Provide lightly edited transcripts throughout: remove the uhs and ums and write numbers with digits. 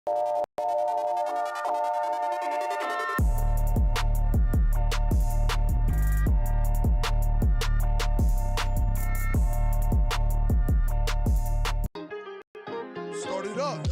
Start it up.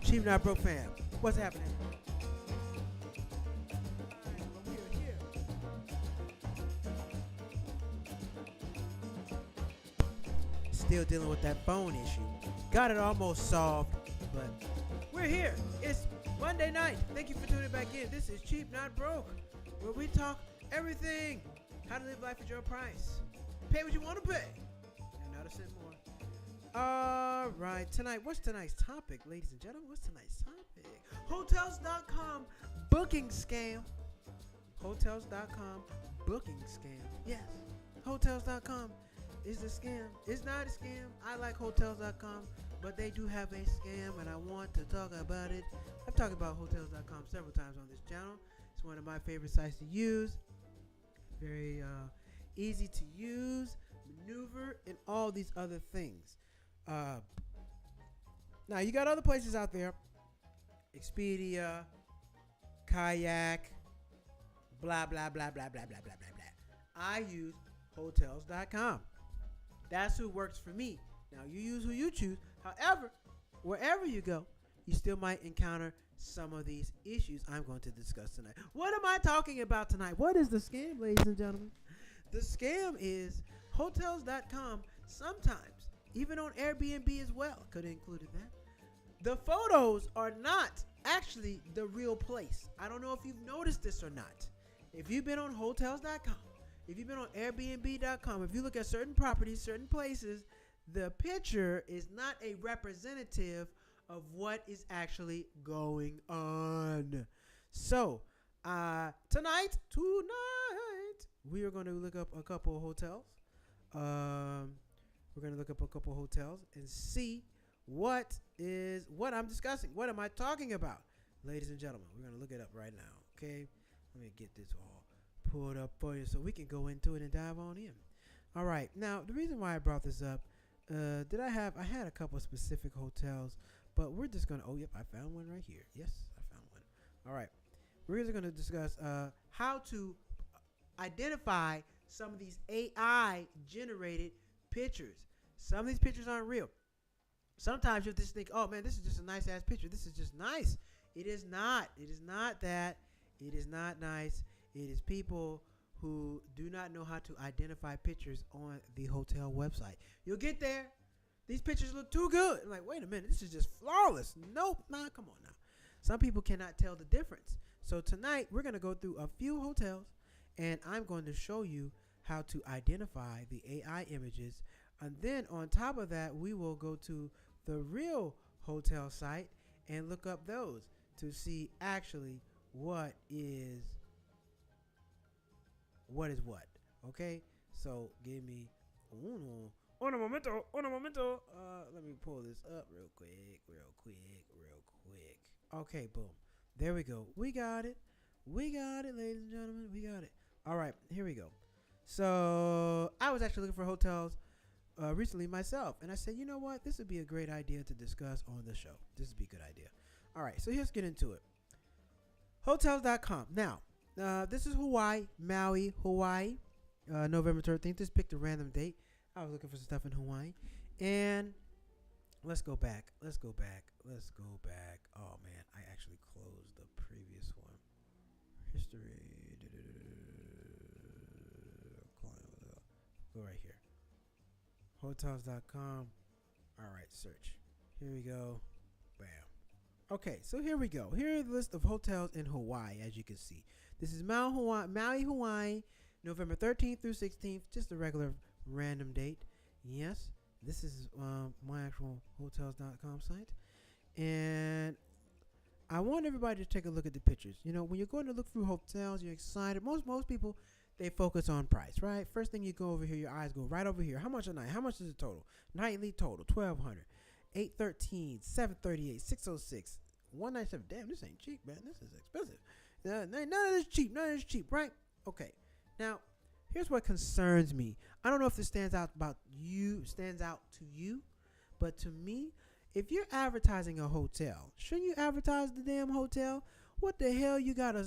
Cheap Not Broke fam, what's happening? We are here. Still dealing with that phone issue. Got it almost solved, but we're here. It's Monday night. Thank you for tuning back in. This is Cheap Not Broke, where we talk everything. How to live life at your price. Pay what you want to pay, and not a cent more. All right, what's tonight's topic, ladies and gentlemen? What's tonight's topic? Hotels.com booking scam. Hotels.com booking scam. Yes, Hotels.com is a scam. It's not a scam. I like Hotels.com, but they do have a scam, and I want to talk about it. I've talked about Hotels.com several times on this channel. It's one of my favorite sites to use. Very easy to use, maneuver, and all these other things. Now you got other places out there, Expedia, Kayak, blah blah blah blah blah blah blah blah blah. I use Hotels.com. That's who works for me. Now you use who you choose. However, wherever you go, you still might encounter some of these issues I'm going to discuss tonight. What am I talking about tonight? What is the scam, ladies and gentlemen? The scam is Hotels.com sometimes, even on Airbnb as well, could have included that. The photos are not actually the real place. I don't know if you've noticed this or not. If you've been on Hotels.com, if you've been on Airbnb.com, if you look at certain properties, certain places, the picture is not a representative of what is actually going on. So, tonight, we are going to look up a couple of hotels. We're going to look up a couple of hotels and see what I'm discussing. What am I talking about? Ladies and gentlemen, we're going to look it up right now, okay? Let me get this all pulled up for you so we can go into it and dive on in. All right. Now, the reason why I brought this up, I had a couple of specific hotels, but we're just going to, I found one right here. Yes, I found one. All right. We're just going to discuss how to identify some of these AI-generated pictures. Some of these pictures aren't real. Sometimes you just think, oh man, this is just a nice ass picture. This is just nice. It is not. It is not that. It is not nice. It is people who do not know how to identify pictures on the hotel website. You'll get there. These pictures look too good. I'm like, wait a minute, this is just flawless. Nope, nah, come on now. Some people cannot tell the difference. So tonight we're going to go through a few hotels, and I'm going to show you how to identify the AI images. And then on top of that, we will go to the real hotel site and look up those to see actually what is what. Okay? So give me un momento. Let me pull this up real quick. Okay, boom. There we go. We got it, ladies and gentlemen. We got it. All right, here we go. So I was actually looking for hotels recently myself, and I said, you know what, this would be a great idea to discuss on the show. This would be a good idea. All right, so let's get into it. Hotels.com. Now, this is Maui, Hawaii, November 13th. Just picked a random date. I was looking for some stuff in Hawaii, and let's go back. Oh man, I actually closed the previous one. History. Go right here. Hotels.com. All right, search. Here we go. Bam. Okay, so here we go. Here are the list of hotels in Hawaii, as you can see. This is Maui, Hawaii, November 13th through 16th. Just a regular random date. Yes, this is my actual Hotels.com site. And I want everybody to take a look at the pictures. You know, when you're going to look through hotels, you're excited. Most people they focus on price, right? First thing you go over here, your eyes go right over here. How much a night? How much is the total? Nightly total, 1,200, 813, 738, 606, 197. Damn, this ain't cheap, man. This is expensive. None of this cheap. None of this cheap, right? Okay. Now, here's what concerns me. I don't know if this stands out to you, but to me, if you're advertising a hotel, shouldn't you advertise the damn hotel? What the hell you got a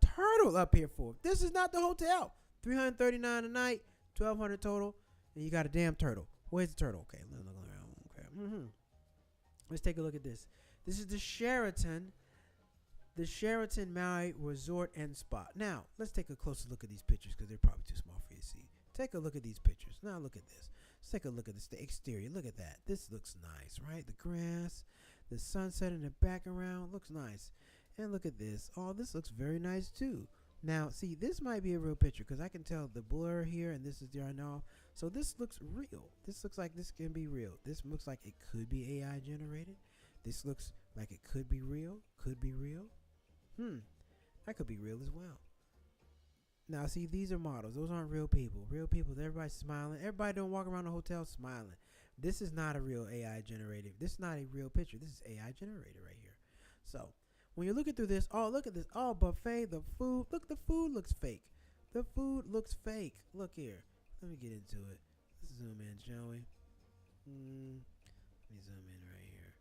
turtle up here for? This is not the hotel. $339 a night, 1,200 total, and you got a damn turtle. Where's the turtle? Okay, let's look around. Okay. Let's take a look at this. This is the Sheraton Maui Resort and Spa. Now, let's take a closer look at these pictures because they're probably too small for you to see. Take a look at these pictures. Now look at this. Let's take a look at this, the exterior. Look at that. This looks nice, right? The grass, the sunset in the background looks nice. And look at this. Oh, this looks very nice too. Now, see, this might be a real picture because I can tell the blur here and this is there now. So this looks real. This looks like this can be real. This looks like it could be AI generated. This looks like it could be real. Could be real. That could be real as well. Now, see, these are models. Those aren't real people. Real people, everybody's smiling. Everybody don't walk around the hotel smiling. This is not a real AI generated. This is not a real picture. This is AI generated right here. So, when you're looking through this, oh, look at this. Oh, buffet, the food. Look, the food looks fake. The food looks fake. Look here. Let me get into it. Let's zoom in, shall we? Let me zoom in right here.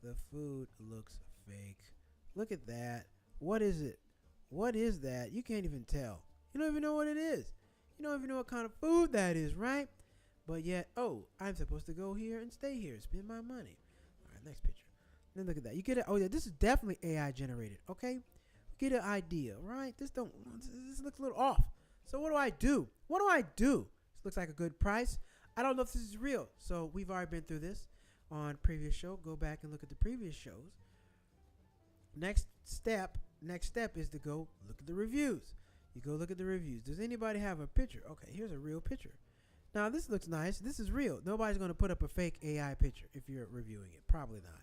The food looks fake. Look at that. What is it? What is that? You can't even tell. You don't even know what it is. You don't even know what kind of food that is, right? But yet, oh, I'm supposed to go here and stay here, spend my money. All right, next picture. Then look at that. You get it. Oh yeah, this is definitely AI generated. Okay, get an idea, right? This looks a little off. So what do I do? What do I do? This looks like a good price. I don't know if this is real. So we've already been through this on previous show. Go back and look at the previous shows. Next step is to go look at the reviews. You go look at the reviews. Does anybody have a picture? Okay, here's a real picture. Now, this looks nice. This is real. Nobody's going to put up a fake AI picture if you're reviewing it. Probably not.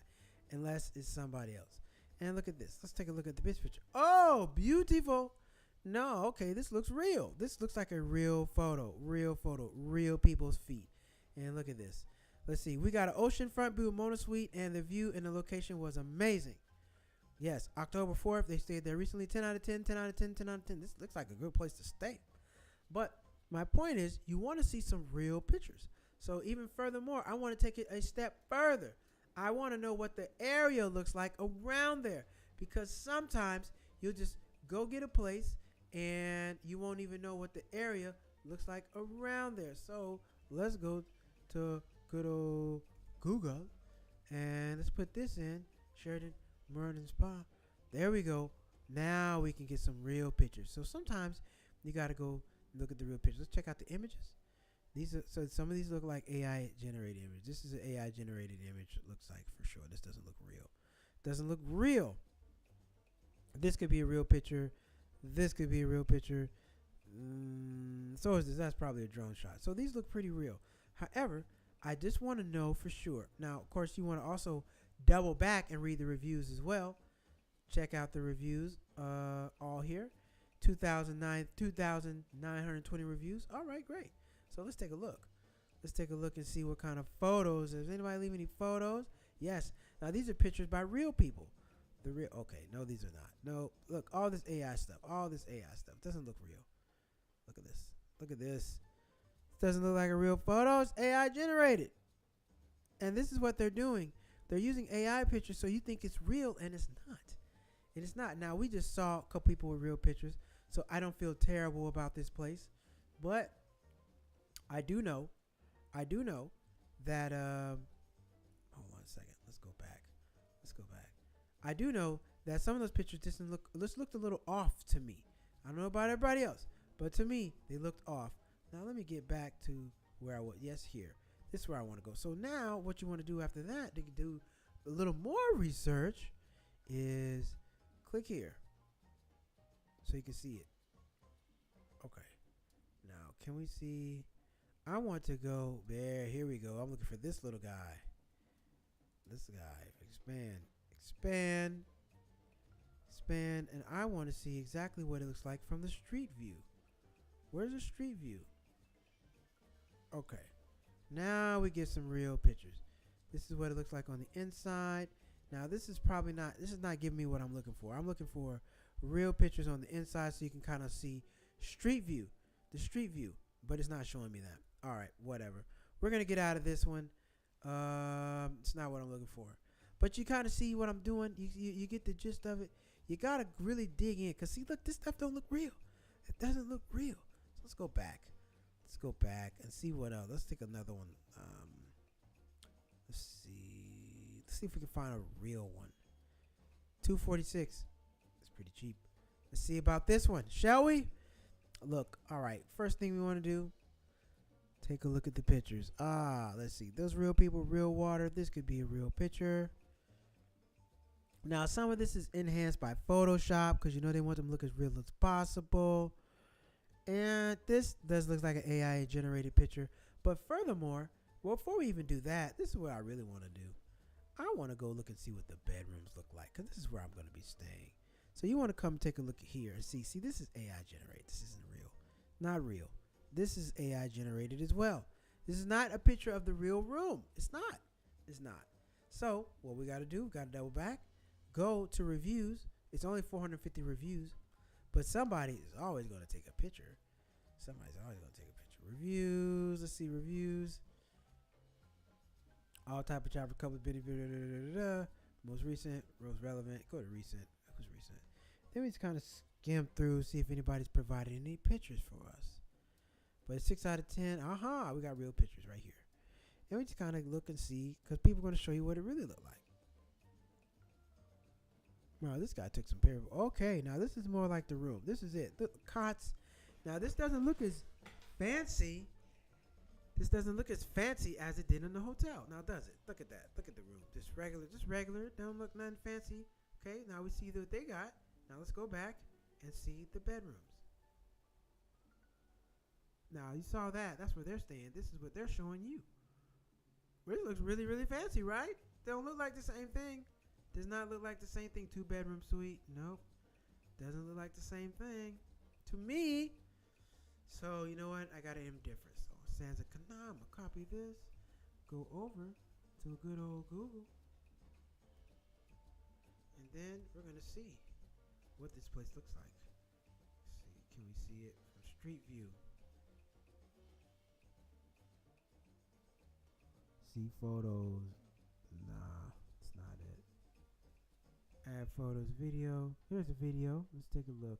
Unless it's somebody else. And look at this. Let's take a look at the picture. Oh, beautiful. No, okay, this looks real. This looks like a real photo. Real photo. Real people's feet. And look at this. Let's see. We got an oceanfront view Mona Suite, and the view and the location was amazing. Yes, October 4th, they stayed there recently. 10 out of 10, 10 out of 10, 10 out of 10. This looks like a good place to stay. But my point is, you want to see some real pictures. So even furthermore, I want to take it a step further. I want to know what the area looks like around there. Because sometimes you'll just go get a place and you won't even know what the area looks like around there. So let's go to good old Google and let's put this in. Sheraton Merlin Spa. There we go. Now we can get some real pictures. So sometimes you got to go look at the real pictures. Let's check out the images. So some of these look like AI generated image. This is an AI generated image. It looks like for sure. This doesn't look real. Doesn't look real. This could be a real picture. This could be a real picture. So is this. That's probably a drone shot. So these look pretty real. However, I just want to know for sure. Now, of course, you want to also double back and read the reviews as well. Check out the reviews all here. 2,920 reviews. All right, great. So let's take a look. Let's take a look and see what kind of photos. Does anybody leave any photos? Yes. Now these are pictures by real people. The real. Okay. No, these are not. No. Look, all this AI stuff. All this AI stuff doesn't look real. Look at this. Look at this. This doesn't look like a real photo. It's AI generated. And this is what they're doing. They're using AI pictures so you think it's real, and it's not. It is not. Now we just saw a couple people with real pictures, so I don't feel terrible about this place, but I do know that hold on a second. Let's go back. I do know that some of those pictures looked a little off to me. I don't know about everybody else, but to me they looked off. Now let me get back to where I was. Yes, here. This is where I want to go. So now what you want to do after that to do a little more research is click here so you can see it. Okay. Now, can we see? I want to go there. Here we go. I'm looking for this little guy. This guy. Expand. span, and I want to see exactly what it looks like from the street view. Where's the street view? Okay. Now we get some real pictures. This is what it looks like on the inside. Now this is not giving me what I'm looking for. I'm looking for real pictures on the inside so you can kind of see street view, the street view, but it's not showing me that. All right, whatever. We're going to get out of this one. It's not what I'm looking for. But you kind of see what I'm doing. You get the gist of it. You got to really dig in because see, look, this stuff don't look real. It doesn't look real. So let's go back. Let's go back and see what else. Let's take another one. Let's see. Let's see if we can find a real one. 246. It's pretty cheap. Let's see about this one, shall we? Look, all right. First thing we want to do, take a look at the pictures. Let's see. Those real people, real water. This could be a real picture. Now, some of this is enhanced by Photoshop because, you know, they want them to look as real as possible. And this does look like an AI-generated picture. But furthermore, well, before we even do that, this is what I really want to do. I want to go look and see what the bedrooms look like because this is where I'm going to be staying. So you want to come take a look here and see. See, this is AI-generated. This isn't real. Not real. This is AI-generated as well. This is not a picture of the real room. It's not. It's not. So what we got to do, we got to double back. Go to reviews. It's only 450 reviews. But somebody is always going to take a picture. Somebody's always going to take a picture. Reviews. Let's see reviews. All type of chapter, couple of video, most recent, most relevant. Go to recent. That was recent. Then we just kind of skim through, see if anybody's provided any pictures for us. But 6 out of 10. We got real pictures right here. And we just kind of look and see, because people are going to show you what it really looked like. Wow, this guy took some paper. Okay, now this is more like the room. This is it. The cots. Now this doesn't look as fancy. This doesn't look as fancy as it did in the hotel. Now does it? Look at that. Look at the room. Just regular. Don't look nothing fancy. Okay, now we see what they got. Now let's go back and see the bedrooms. Now you saw that. That's where they're staying. This is what they're showing you. This looks really, really fancy, right? They don't look like the same thing. Does not look like the same thing. 2-bedroom suite. Nope. Doesn't look like the same thing to me. So you know what? I got to indifference. So sans a canam. Copy this. Go over to a good old Google. And then we're going to see what this place looks like. Let's see. Can we see it from street view? See photos. Nah, it's not it. Add photos, video. Here's a video. Let's take a look.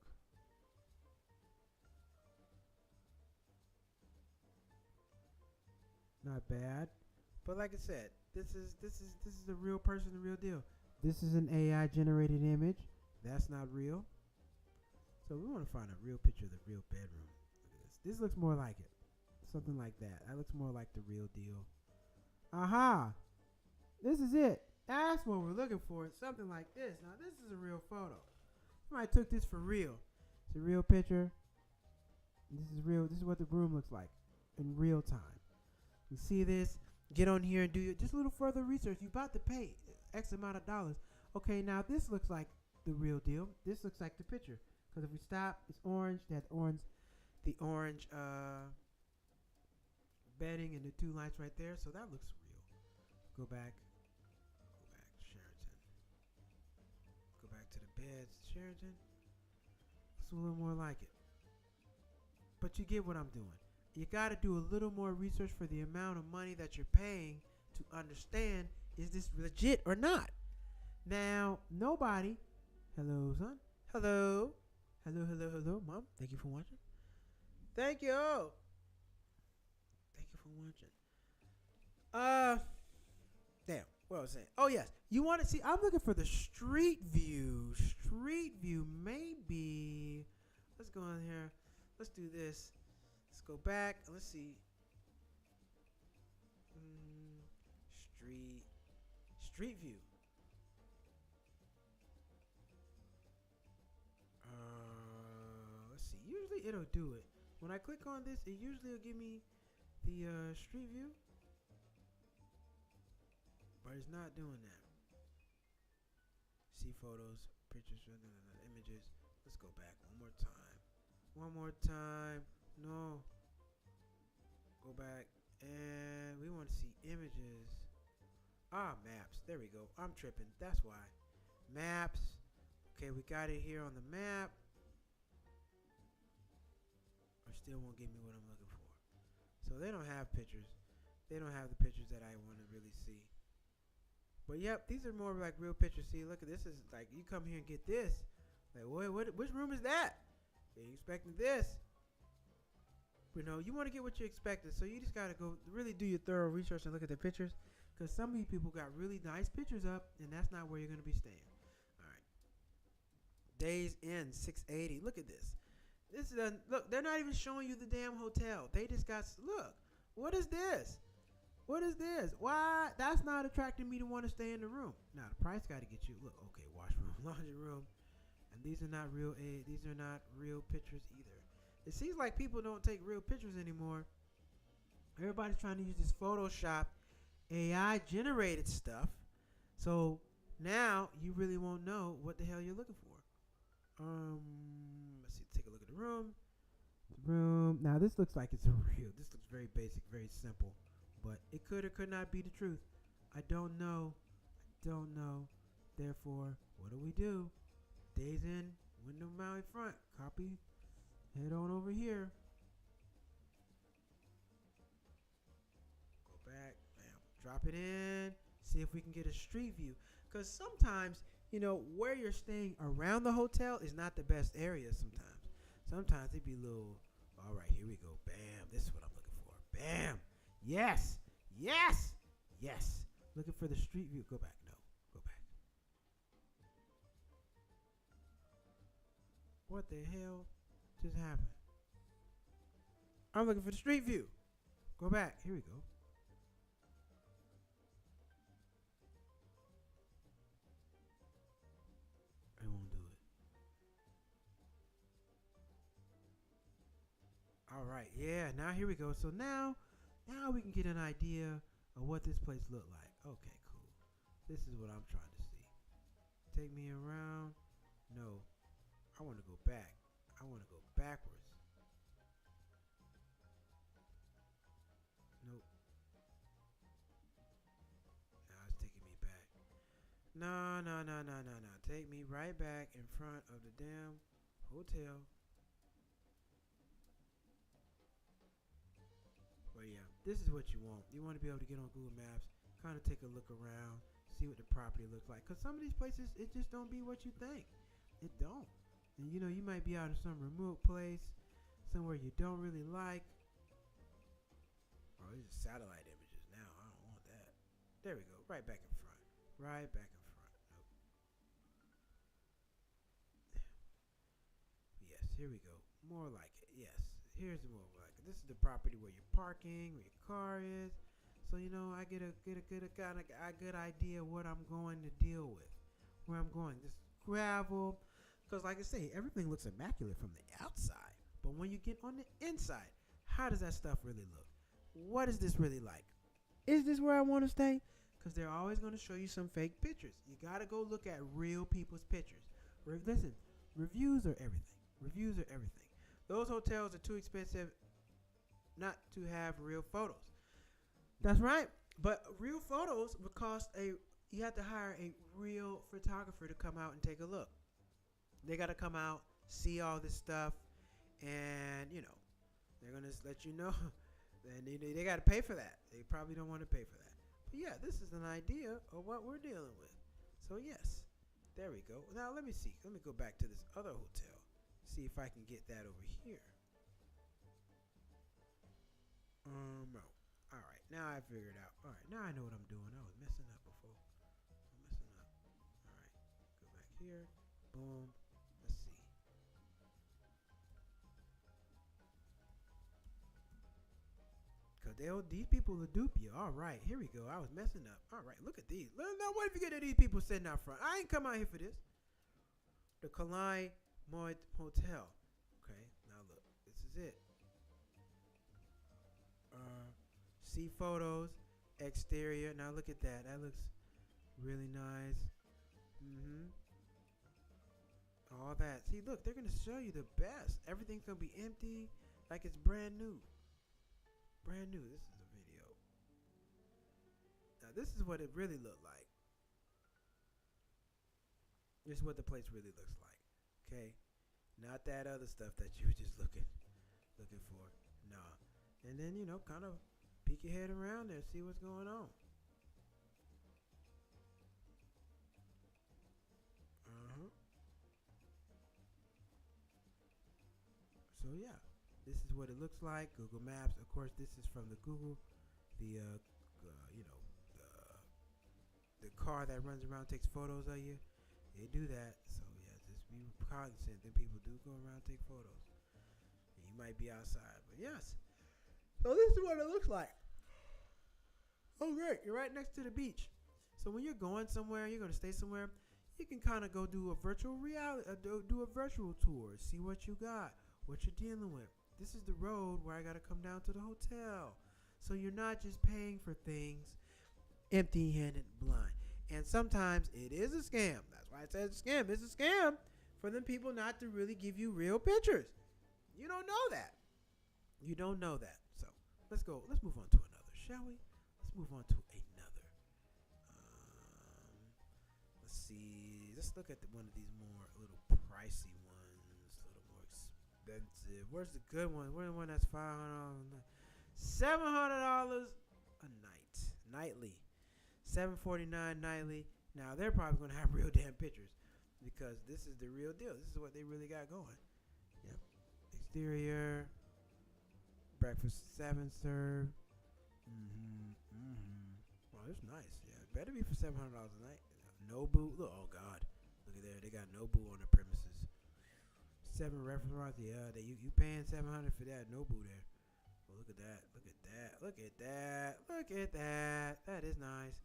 Not bad. But like I said, this is the real person, the real deal. This is an AI generated image. That's not real. So we want to find a real picture of the real bedroom. Look at this. This looks more like it. Something like that. That looks more like the real deal. Aha! This is it. That's what we're looking for. Something like this. Now this is a real photo. Somebody took this for real. It's a real picture. This is real. This is what the room looks like in real time. You see this? Get on here and do just a little further research. You're about to pay X amount of dollars. Okay, now this looks like the real deal. This looks like the picture. Because if we stop, it's orange. They have the orange bedding and the 2 lights right there. So that looks real. Go back. Sheraton. Go back to the beds. Sheraton. It's a little more like it. But you get what I'm doing. You got to do a little more research for the amount of money that you're paying to understand, is this legit or not? Now, nobody. Hello, son. Hello. Hello, Mom. Thank you for watching. Thank you. Thank you for watching. Damn. What was I saying? Oh, yes. You want to see? I'm looking for the street view. Street view, maybe. Let's go in here. Let's do this. Let's go back. Let's see. Street view. Let's see. Usually it'll do it. When I click on this, it usually will give me the street view. But it's not doing that. See photos, pictures. images. Let's go back one more time. One more time. No. Go back. And we want to see images. Maps. There we go. I'm tripping. That's why. Maps. Okay, we got it here on the map. Or still won't give me what I'm looking for. So they don't have pictures. They don't have the pictures that I want to really see. But yep, these are more like real pictures. See, look at this. Is like you come here and get this. Like, what? Which room is that? You expecting this? You know, you want to get what you expected. So you just gotta go really do your thorough research and look at the pictures, because some of you people got really nice pictures up, and that's not where you're gonna be staying. All right. Days in 680. Look at this. This is look. They're not even showing you the damn hotel. They just got look. What is this? What is this? Why? That's not attracting me to want to stay in the room. Now the price got to get you. Look, okay, washroom, laundry room, and these are not real. These are not real pictures either. It seems like people don't take real pictures anymore. Everybody's trying to use this Photoshop, AI generated stuff. So now you really won't know what the hell you're looking for. Let's see. Take a look at the room. The room. Now this looks like it's real. This looks very basic, very simple. But it could or could not be the truth. I don't know. I don't know. Therefore, what do? Days in, window Maui front. Copy. Head on over here. Go back. Bam. Drop it in. See if we can get a street view. Because sometimes, you know, where you're staying around the hotel is not the best area sometimes. Sometimes it'd be a little, all right, here we go. Bam. This is what I'm looking for. Bam. Yes. Yes. Yes. Looking for the street view. Go back. No. Go back. What the hell just happened? I'm looking for the street view. Go back. Here we go. I won't do it. All right. Yeah. Now here we go. So now we can get an idea of what this place looked like. Okay, cool. This is what I'm trying to see. Take me around. No. I want to go back. I want to go backwards. Nope. Now it's taking me back. No. Take me right back in front of the damn hotel. But yeah, this is what you want. You want to be able to get on Google Maps, kind of take a look around, see what the property looks like. Because some of these places, it just don't be what you think. It don't. And you know, you might be out in some remote place, somewhere you don't really like. Oh, these are satellite images now. I don't want that. There we go. Right back in front. Right back in front. Nope. Yes, here we go. More like it. Yes. Here's the more like it. This is the property where you're parking, where your car is. So you know, I get a good idea what I'm going to deal with, where I'm going. This gravel, because like I say, everything looks immaculate from the outside, but when you get on the inside, how does that stuff really look? What is this really like? Is this where I want to stay? Because they're always going to show you some fake pictures. You got to go look at real people's pictures. Listen, reviews are everything. Reviews are everything. Those hotels are too expensive not to have real photos. That's right. But real photos would cost you have to hire a real photographer to come out and take a look. They got to come out, see all this stuff, and, you know, they're going to let you know. And they got to pay for that. They probably don't want to pay for that. But, yeah, this is an idea of what we're dealing with. So, yes, there we go. Now, let me see. Let me go back to this other hotel. See if I can get that over here. No. All right. Now I figured out. All right. Now I know what I'm doing. I was messing up before. I'm messing up. All right. Go back here. Boom. Let's see. Because these people will dupe you. All right. Here we go. I was messing up. All right. Look at these. Now, what if you get these people sitting out front? I ain't come out here for this. The Kalai Hotel. Okay. Now look. This is it. See photos, exterior. Now look at that. That looks really nice. all that. See, look, they're gonna show you the best. Everything's gonna be empty, like it's brand new. Brand new. This is a video. Now this is what it really looked like. This is what the place really looks like. Okay, not that other stuff that you were just looking for. No. And then kind of peek your head around there, see what's going on. So yeah, this is what it looks like. Google Maps. Of course, this is from the Google, the the car that runs around takes photos of you. They do that. So yeah, just be cognizant that people do go around and take photos. And you might be outside, but yes. So this is what it looks like. Oh great, you're right next to the beach. So when you're going somewhere, you're gonna stay somewhere. You can kind of go do a virtual reality, do a virtual tour, see what you got, what you're dealing with. This is the road where I gotta come down to the hotel. So you're not just paying for things empty-handed, blind. And sometimes it is a scam. That's why I said it's a scam. It's a scam for them people not to really give you real pictures. You don't know that. You don't know that. So let's go. Let's move on to another, shall we? Let's move on to another. Let's see. Let's look at one of these more little pricey ones, a little more expensive. Where's the good one? Where's the one that's $500? $700 a night, nightly. $749 nightly. Now they're probably gonna have real damn pictures because this is the real deal. This is what they really got going. Yep. Exterior. Breakfast 7 served. Well, it's nice. Yeah, it better be for $700 a night. Nobu. Look, oh God, look at there. They got Nobu on the premises. 7 restaurants. Yeah, you paying $700 for that Nobu there. Well, look at that. Look at that. Look at that. Look at that. That is nice.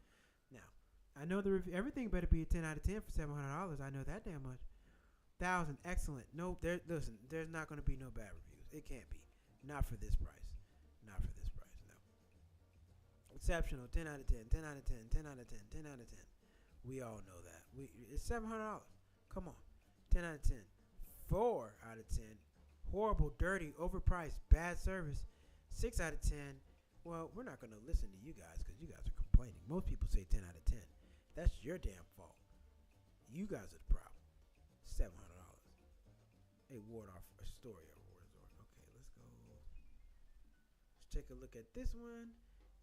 Now, I know the review. Everything better be a 10 out of 10 for $700. I know that damn much. 1,000, excellent. No, listen. There's not going to be no bad reviews. It can't be. Not for this price. Not for this price. No. Exceptional. 10 out of 10. 10 out of 10. 10 out of 10. 10 out of 10. We all know that. It's $700. Come on. 10 out of 10. 4 out of 10. Horrible, dirty, overpriced, bad service. 6 out of 10. Well, we're not going to listen to you guys because you guys are complaining. Most people say 10 out of 10. That's your damn fault. You guys are the problem. $700. Hey, Wardorf Astoria. Okay, let's go. Let's take a look at this one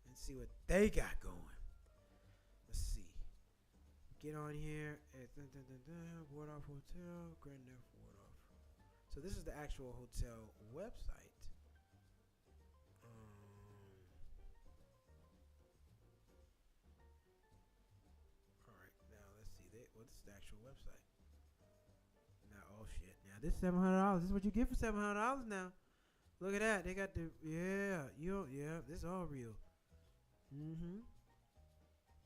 and see what they got going. Let's see. Get on here at Wardorf Hotel, Grand Neuf Wardorf. So this is the actual hotel website. This is the actual website. Now, oh shit! Now this $700. This is what you get for $700 now. Look at that. They got the This is all real.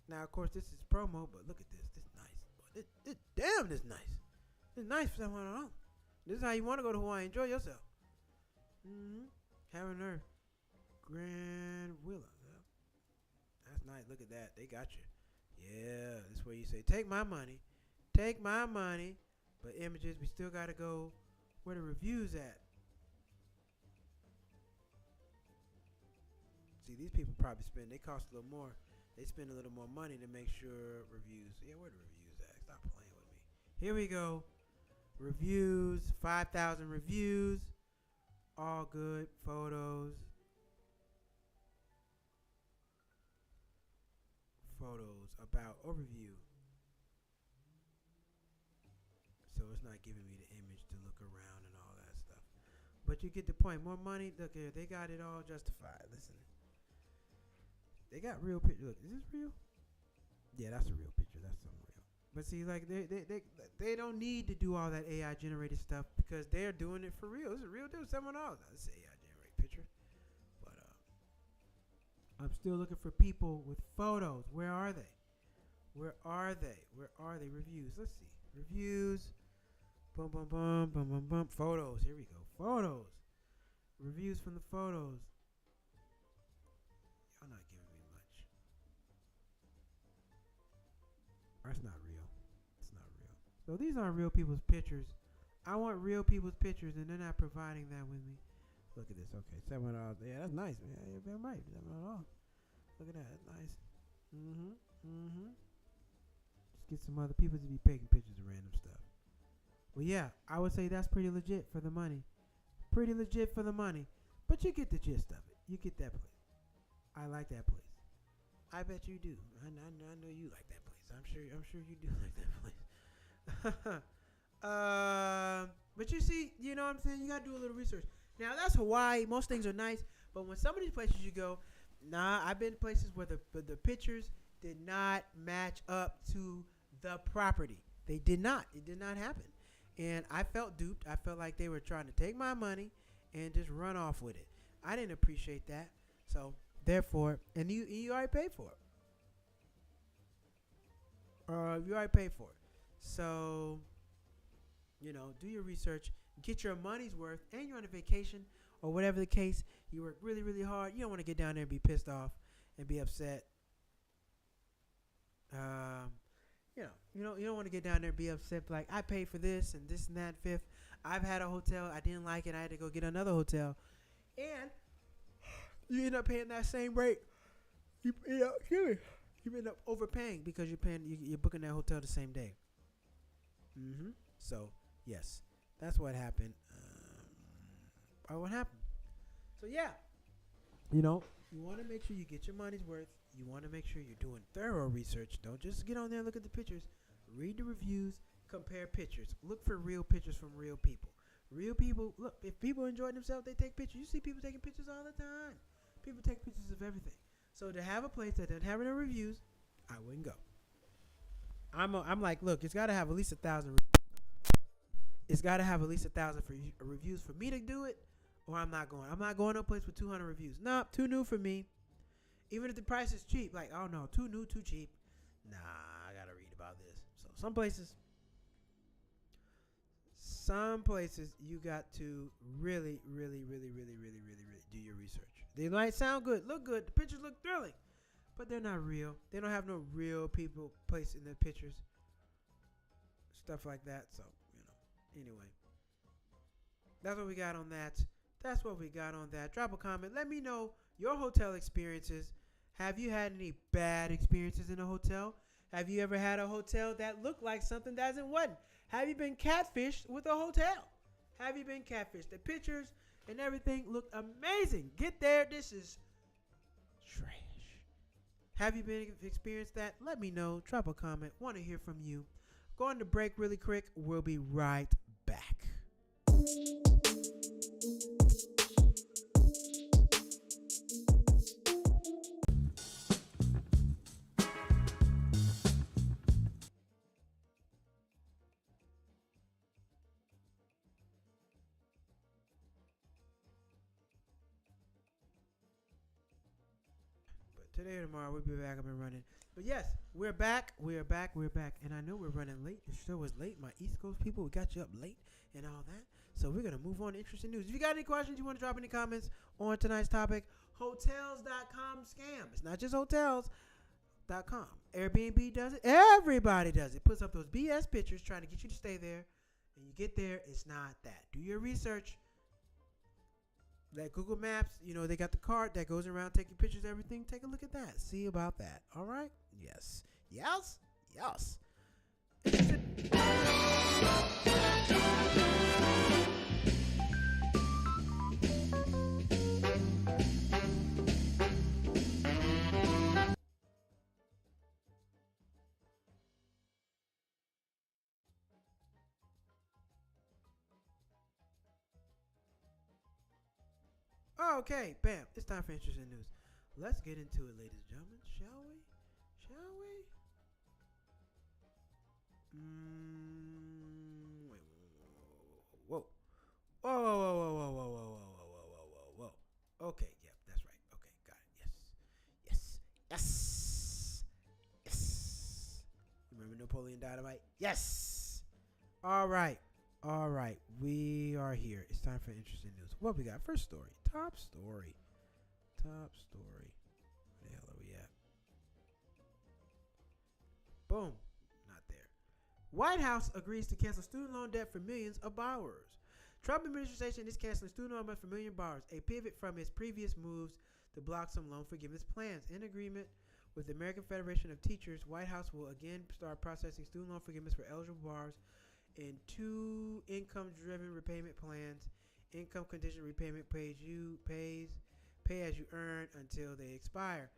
Now, of course, this is promo, but look at this. This is nice. Damn, this is nice. This is nice for $700. This is how you want to go to Hawaii. Enjoy yourself. Heaven and Earth. Grand Willa. That's nice. Look at that. They got you. Yeah, this is where you say, take my money. Take my money. But images, we still got to go where the reviews at. See, these people probably they cost a little more. They spend a little more money to make sure reviews. Yeah, where the reviews at? Stop playing with me. Here we go. Reviews, 5,000 reviews. All good. Photos. About overview. So it's not giving me the image to look around and all that stuff. But you get the point. More money. Look here. They got it all justified. Listen. They got real pictures. Look, is this real? Yeah, that's a real picture. That's something real. But see, like they don't need to do all that AI generated stuff because they're doing it for real. This is a real deal. $7. This is AI generated picture. But I'm still looking for people with photos. Where are they? Where are they? Where are they? Reviews. Let's see. Reviews. Boom, boom, boom, boom, boom, boom. Photos. Here we go. Photos. Reviews from the photos. Y'all not giving me much. That's not real. It's not real. So these aren't real people's pictures. I want real people's pictures, and they're not providing that with me. Look at this. Okay, $7. Yeah, that's nice. Yeah, you're very right. $7. Look at that. That's nice. Just get some other people to be taking pictures of random stuff. Well, yeah, I would say that's pretty legit for the money. Pretty legit for the money. But you get the gist of it. You get that place. I like that place. I bet you do. I know you like that place. I'm sure you do like that place. But you see, you know what I'm saying? You gotta do a little research. Now that's Hawaii. Most things are nice, but when some of these places you go, I've been to places where the pictures did not match up to the property. They did not. It did not happen, and I felt duped. I felt like they were trying to take my money and just run off with it. I didn't appreciate that. So therefore, and you already paid for it. You already paid for it. So, do your research, get your money's worth, and you're on a vacation or whatever the case. You work really, really hard. You don't want to get down there and be pissed off and be upset. You don't want to get down there and be upset like I paid for this and this and that. Fifth, I've had a hotel, I didn't like it, I had to go get another hotel, and you end up paying that same rate. You end up overpaying because you're booking that hotel the same day. So yes, that's what happened. What happened? So yeah, you want to make sure you get your money's worth. You want to make sure you're doing thorough research. Don't just get on there and look at the pictures. Read the reviews. Compare pictures. Look for real pictures from real people. Real people, look, if people enjoy themselves, they take pictures. You see people taking pictures all the time. People take pictures of everything. So to have a place that doesn't have any reviews, I wouldn't go. I'm like, look, it's got to have at least 1,000. It's got to have at least 1,000 for reviews for me to do it, or I'm not going. I'm not going to a place with 200 reviews. Nope, too new for me. Even if the price is cheap, like, oh no, too new, too cheap. Nah, I gotta read about this. So some places you got to really, really, really, really, really, really, really do your research. They might sound good, look good, the pictures look thrilling, but they're not real. They don't have no real people placed in the pictures. Stuff like that. So, anyway. That's what we got on that. Drop a comment. Let me know your hotel experiences. Have you had any bad experiences in a hotel? Have you ever had a hotel that looked like something that wasn't? Have you been catfished with a hotel? Have you been catfished? The pictures and everything look amazing. Get there. This is trash. Have you experienced that? Let me know. Drop a comment. Want to hear from you. Going to break really quick. We'll be right back. Today or tomorrow we'll be back up and running. But yes, we're back. And I know we're running late. The show was late. My East Coast people, we got you up late and all that. So we're going to move on to interesting news. If you got any questions, you want to drop any comments on tonight's topic, hotels.com scam. It's not just hotels.com. Airbnb does it. Everybody does it. Puts up those BS pictures trying to get you to stay there. And you get there, it's not that. Do your research. That Google Maps, they got the cart that goes around taking pictures of everything. Take a look at that. See about that. All right? Yes. Okay, bam. It's time for interesting news. Let's get into it, ladies and gentlemen. Shall we? Whoa. Whoa. Okay, yeah, that's right. Okay, got it. Yes. Remember Napoleon Dynamite? Yes. All right. We are here. It's time for interesting news. What we got? First story. Top story. Where the hell are we at? Boom. Not there. White House agrees to cancel student loan debt for millions of borrowers. Trump administration is canceling student loan debt for million borrowers, a pivot from its previous moves to block some loan forgiveness plans. In agreement with the American Federation of Teachers, White House will again start processing student loan forgiveness for eligible borrowers in two income-driven repayment plans. Income condition repayment pay as you earn until they expire.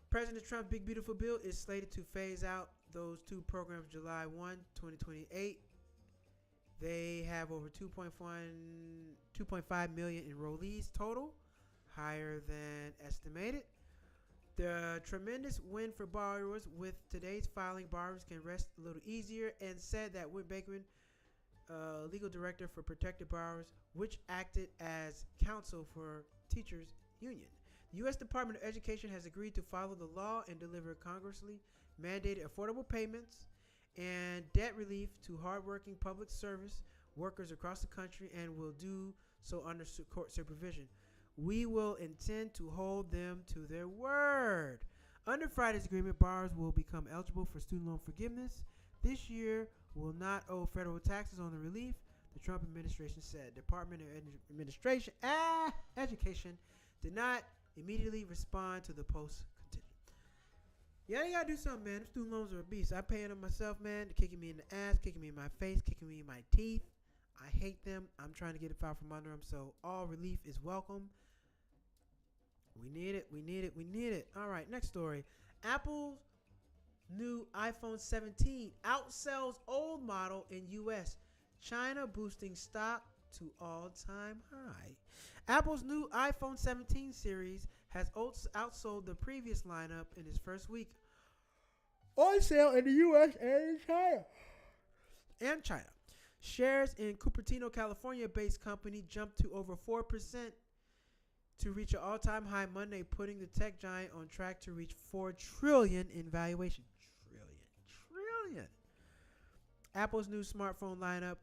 President Trump's Big Beautiful Bill is slated to phase out those two programs July 1, 2028. They have over 2.5 million enrollees total, higher than estimated. The tremendous win for borrowers with today's filing. Borrowers can rest a little easier, and said that Whit Bakeman, legal director for Protected Borrowers, which acted as counsel for teachers union. The U.S. Department of Education has agreed to follow the law and deliver Congressly mandated affordable payments and debt relief to hardworking public service workers across the country, and will do so under court supervision. We will intend to hold them to their word. Under Friday's agreement, borrowers will become eligible for student loan forgiveness this year, will not owe federal taxes on the relief, the Trump administration said. Department of Education did not immediately respond to the post contingent. Yeah, they gotta do something, man. Them student loans are a beast. I paying them myself, man. They're kicking me in the ass, kicking me in my face, kicking me in my teeth. I hate them. I'm trying to get it out from under them. So all relief is welcome. We need it. We need it. We need it. All right, next story. Apple's new iPhone 17 outsells old model in U.S. China boosting stock to all-time high. Apple's new iPhone 17 series has outsold the previous lineup in its first week on sale in the U.S. and in China. Shares in Cupertino, California-based company jumped to over 4% to reach an all-time high Monday, putting the tech giant on track to reach $4 trillion in valuation. Trillion. Apple's new smartphone lineup,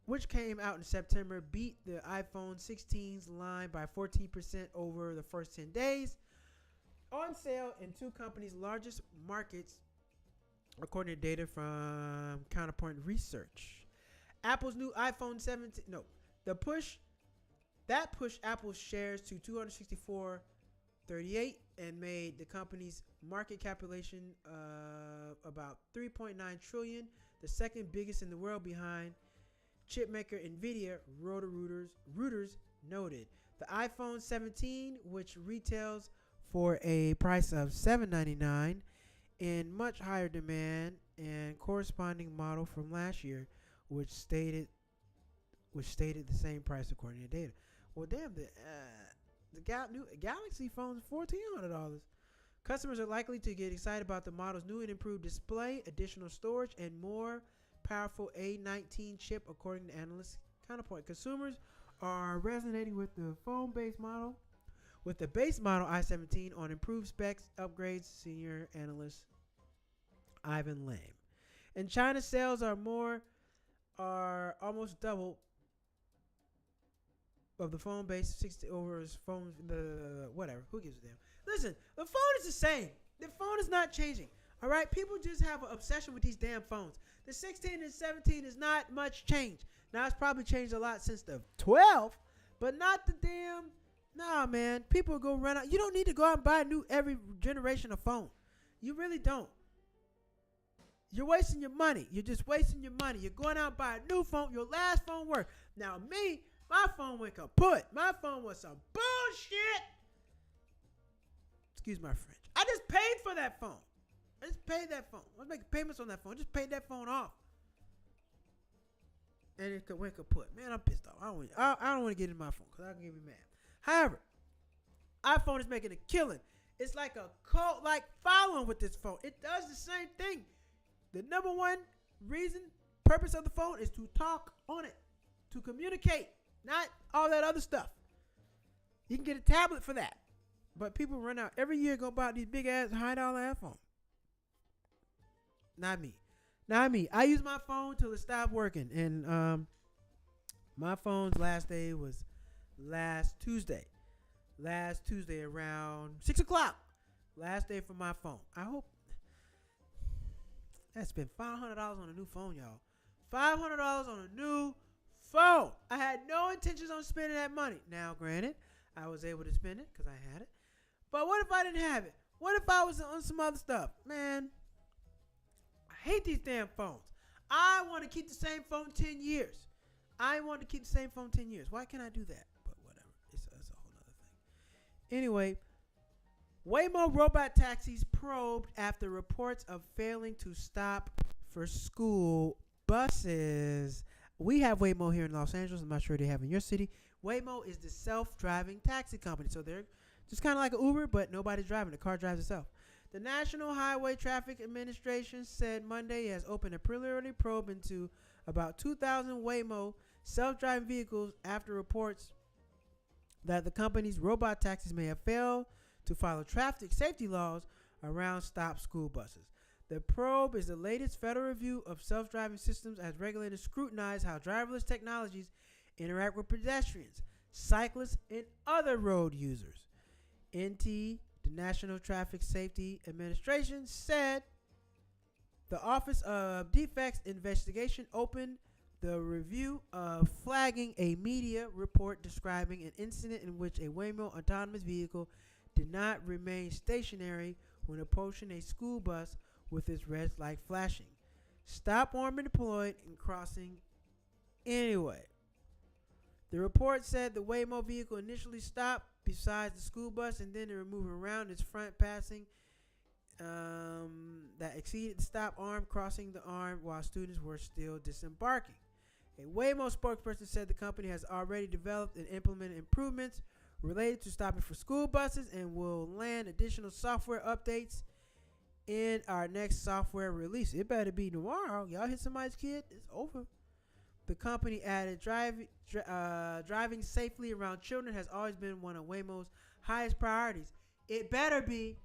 which came out in September, beat the iPhone 16's line by 14% over the first 10 days. On sale in two companies' largest markets, according to data from Counterpoint Research. Apple's new iPhone 17, pushed Apple's shares to 264.38 and made the company's market capitalization about 3.9 trillion, the second biggest in the world behind chipmaker Nvidia. Reuters noted the iPhone 17, which retails for a price of $799, in much higher demand and corresponding model from last year, which stated the same price according to data. Well, damn, the new Galaxy phone is $1,400. Customers are likely to get excited about the model's new and improved display, additional storage, and more powerful A19 chip, according to analysts. Counterpoint: consumers are resonating with the phone-based model, with the base model i17 on improved specs, upgrades. Senior analyst Ivan Lam. In China, sales are almost double of the phone base, 60 over his phone, whatever. Who gives a damn? Listen, the phone is the same. The phone is not changing. All right, people just have an obsession with these damn phones. The 16 and 17 is not much change. Now it's probably changed a lot since the 12, but not the damn. Nah, man. People go run out. You don't need to go out and buy a new every generation of phone. You really don't. You're wasting your money. You're just wasting your money. You're going out and buy a new phone. Your last phone worked. Now me, my phone went kaput. My phone was some bullshit. Excuse my French. I just paid for that phone. I just paid that phone. I was making payments on that phone. I just paid that phone off. And it went kaput. Man, I'm pissed off. I don't want to get in my phone because I can get me mad. However, iPhone is making a killing. It's like a cult-like following with this phone. It does the same thing. The number one purpose of the phone is to talk on it, to communicate, not all that other stuff. You can get a tablet for that. But people run out every year, go buy these big-ass, high-dollar iPhones. Not me. I use my phone till it stopped working. And my phone's last day was last Tuesday. Last Tuesday around 6 o'clock. Last day for my phone. I hope. I spent $500 on a new phone, y'all. $500 on a new phone. I had no intentions on spending that money. Now, granted, I was able to spend it because I had it. But what if I didn't have it? What if I was on some other stuff? Man, I hate these damn phones. I want to keep the same phone 10 years. I want to keep the same phone 10 years. Why can't I do that? But whatever. It's a whole other thing. Anyway, Waymo robot taxis probed after reports of failing to stop for school buses. We have Waymo here in Los Angeles. I'm not sure they have in your city. Waymo is the self-driving taxi company. So they're just kind of like an Uber, but nobody's driving. The car drives itself. The National Highway Traffic Administration said Monday it has opened a preliminary probe into about 2,000 Waymo self-driving vehicles after reports that the company's robot taxis may have failed to follow traffic safety laws around stopped school buses. The probe is the latest federal review of self-driving systems as regulators scrutinize how driverless technologies interact with pedestrians, cyclists, and other road users. NT, the National Traffic Safety Administration, said the Office of Defects Investigation opened the review of flagging a media report describing an incident in which a Waymo autonomous vehicle did not remain stationary when approaching a school bus with its red light flashing. Stop arm deployed and crossing anyway. The report said the Waymo vehicle initially stopped beside the school bus and then it moved around its front passing that exceeded the stop arm, crossing the arm while students were still disembarking. A Waymo spokesperson said the company has already developed and implemented improvements related to stopping for school buses and will land additional software updates in our next software release. It better be tomorrow. Y'all hit somebody's kid, it's over. The company added driving safely around children has always been one of Waymo's highest priorities. It better be.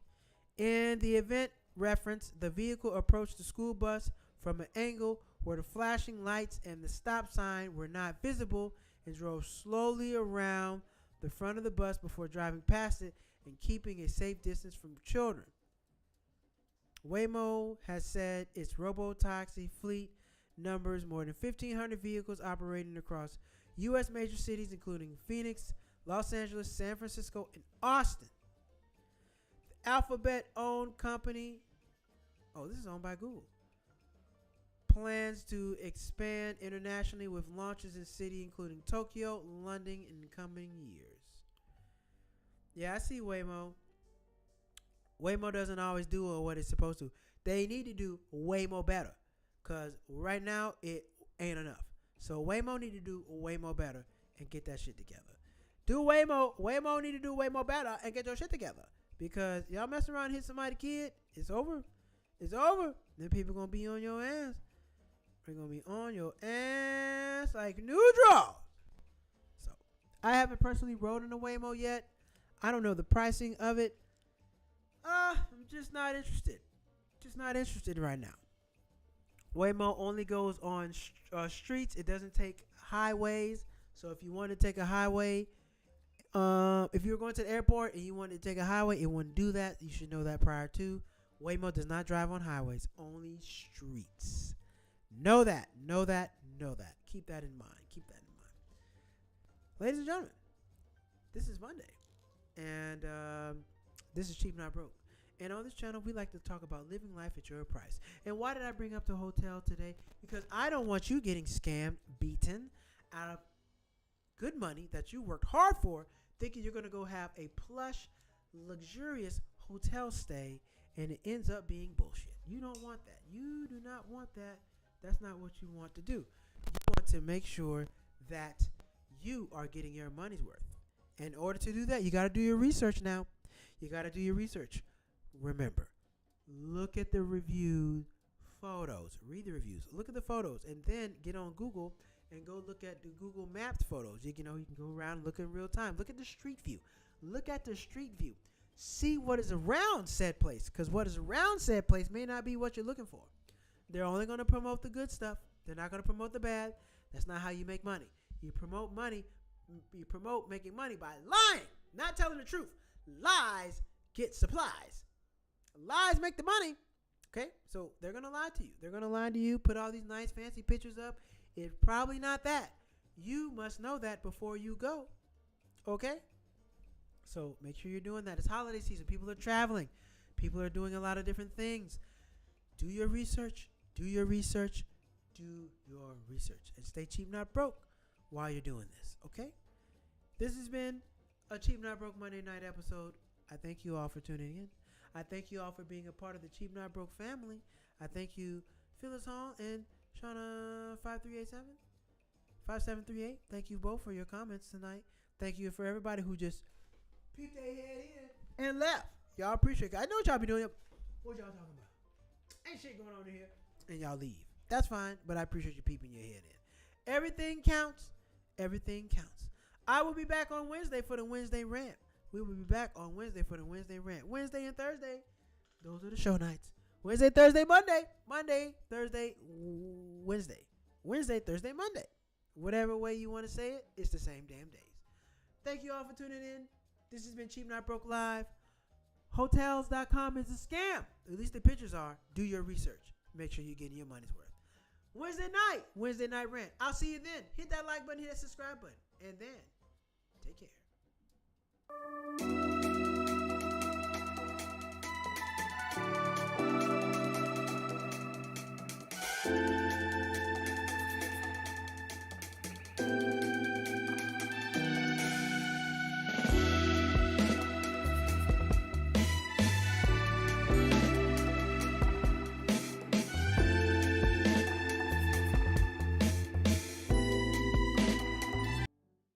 In the event reference, the vehicle approached the school bus from an angle where the flashing lights and the stop sign were not visible and drove slowly around the front of the bus before driving past it and keeping a safe distance from children. Waymo has said its robotaxi fleet numbers more than 1,500 vehicles operating across U.S. major cities including Phoenix, Los Angeles, San Francisco, and Austin. The Alphabet-owned company, this is owned by Google, plans to expand internationally with launches in cities including Tokyo, London in the coming years. Yeah, I see Waymo. Waymo doesn't always do what it's supposed to. They need to do way more better. Because right now, it ain't enough. So Waymo need to do way more better and get that shit together. Waymo need to do way more better and get your shit together. Because y'all mess around and hit somebody's kid, it's over. It's over. Then people going to be on your ass. They're going to be on your ass like new draws. So I haven't personally rode in a Waymo yet. I don't know the pricing of it. I'm just not interested. Just not interested right now. Waymo only goes on streets. It doesn't take highways. So if you want to take a highway, if you were going to the airport and you wanted to take a highway, it wouldn't do that. You should know that prior to. Waymo does not drive on highways, only streets. Know that. Keep that in mind. Ladies and gentlemen, this is Monday. And this is Cheap Not Broke. And on this channel, we like to talk about living life at your price. And why did I bring up the hotel today? Because I don't want you getting scammed, beaten out of good money that you worked hard for, thinking you're going to go have a plush, luxurious hotel stay, and it ends up being bullshit. You don't want that. You do not want that. That's not what you want to do. You want to make sure that you are getting your money's worth. In order to do that, you got to do your research now. You got to do your research. Remember, look at the review photos. Read the reviews. Look at the photos. And then get on Google and go look at the Google Maps photos. You can go around and look in real time. Look at the street view. Look at the street view. See what is around said place. Because what is around said place may not be what you're looking for. They're only going to promote the good stuff. They're not going to promote the bad. That's not how you make money. You promote money. You promote making money by lying, not telling the truth. Lies get supplies. Lies make the money. Okay, so they're gonna lie to you. They're gonna lie to you. Put all these nice fancy pictures up. It's probably not that. You must know that before you go. Okay, so make sure you're doing that. It's holiday season. People are traveling. People are doing a lot of different things. Do your research. Do your research. Do your research, and stay cheap, not broke, while you're doing this. Okay. This has been a Cheap Not Broke Monday night episode. I thank you all for tuning in. I thank you all for being a part of the Cheap Not Broke family. I thank you, Phyllis Hall and Shauna 5387 5738. Thank you both for your comments tonight. Thank you for everybody who just peeped their head in and left. Y'all appreciate it. I know what y'all be doing. What y'all talking about? Ain't shit going on in here. And y'all leave. That's fine, but I appreciate you peeping your head in. Everything counts. Everything counts. I will be back on Wednesday for the Wednesday rant. We will be back on Wednesday for the Wednesday rant. Wednesday and Thursday, those are the show nights. Wednesday, Thursday, Monday. Monday, Thursday, Wednesday. Wednesday, Thursday, Monday. Whatever way you want to say it, it's the same damn days. Thank you all for tuning in. This has been Cheap Not Broke Live. Hotels.com is a scam. At least the pictures are. Do your research. Make sure you're getting your money's worth. Wednesday night rant. I'll see you then. Hit that like button, hit that subscribe button. And then, take care.